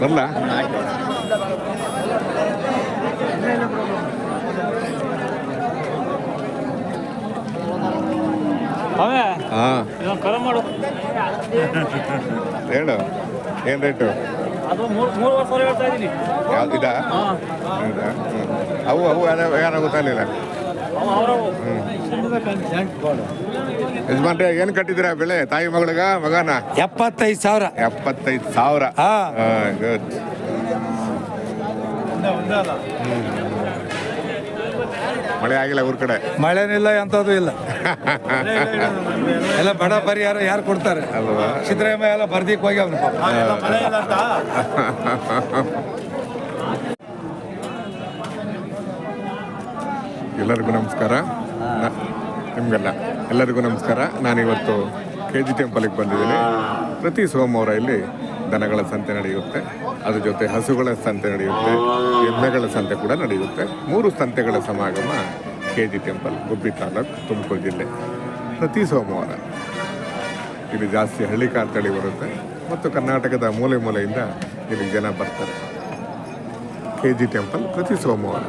ಬರಲ್ಲ. ಹಾಂ ಹೇಳು, ಏನು ರೇಟು? ಯಾವ್ದಿದಾ? ಹೌದಾ? ಅವು ಯಾರೋ ಗೊತ್ತಾಗಲಿಲ್ಲ. ಯಜಮಾನ್ರೆ ಏನು ಕಟ್ಟಿದ್ದೀರಾ ಬೆಳೆ ತಾಯಿ ಮಗಳಿಗ ಮಗನ? 75,000. 75,000. ಗುಡ್. ಮಳೆ ಆಗಿಲ್ಲ ಊರ್ ಕಡೆ? ಮಳೆನಿಲ್ಲ, ಎಂಥದ್ದು ಇಲ್ಲ. ಎಲ್ಲ ಬಡ ಪರಿಹಾರ ಯಾರು ಕೊಡ್ತಾರೆ ಅಲ್ವಾ? ಸಿದ್ದರಾಮಯ್ಯ ಎಲ್ಲ ಬರ್ದಿಕ್ಕೆ ಹೋಗಿ ಅವನು. ಎಲ್ಲರಿಗೂ ನಮಸ್ಕಾರ. ನಿಮಗೆಲ್ಲ ಎಲ್ಲರಿಗೂ ನಮಸ್ಕಾರ. ನಾನಿವತ್ತು KG ಟೆಂಪಲ್ಗೆ ಬಂದಿದ್ದೀನಿ. ಪ್ರತಿ ಸೋಮವಾರ ಇಲ್ಲಿ ದನಗಳ ಸಂತೆ ನಡೆಯುತ್ತೆ, ಅದ್ರ ಜೊತೆ ಹಸುಗಳ ಸಂತೆ ನಡೆಯುತ್ತೆ, ಎಮ್ಮೆಗಳ ಸಂತೆ ಕೂಡ ನಡೆಯುತ್ತೆ. 3 ಸಂತೆಗಳ ಸಮಾಗಮ KG ಟೆಂಪಲ್, ಗುಬ್ಬಿ ತಾಲೂಕು, ತುಮಕೂರು ಜಿಲ್ಲೆ. ಪ್ರತಿ ಸೋಮವಾರ ಇಲ್ಲಿ ಜಾಸ್ತಿ ಹಳ್ಳಿ ಕಾರ್ತಳಿ ಬರುತ್ತೆ ಮತ್ತು ಕರ್ನಾಟಕದ ಮೂಲೆ ಮೂಲೆಯಿಂದ ಇಲ್ಲಿಗೆ ಜನ ಬರ್ತಾರೆ. KG ಟೆಂಪಲ್ ಪ್ರತಿ ಸೋಮವಾರ.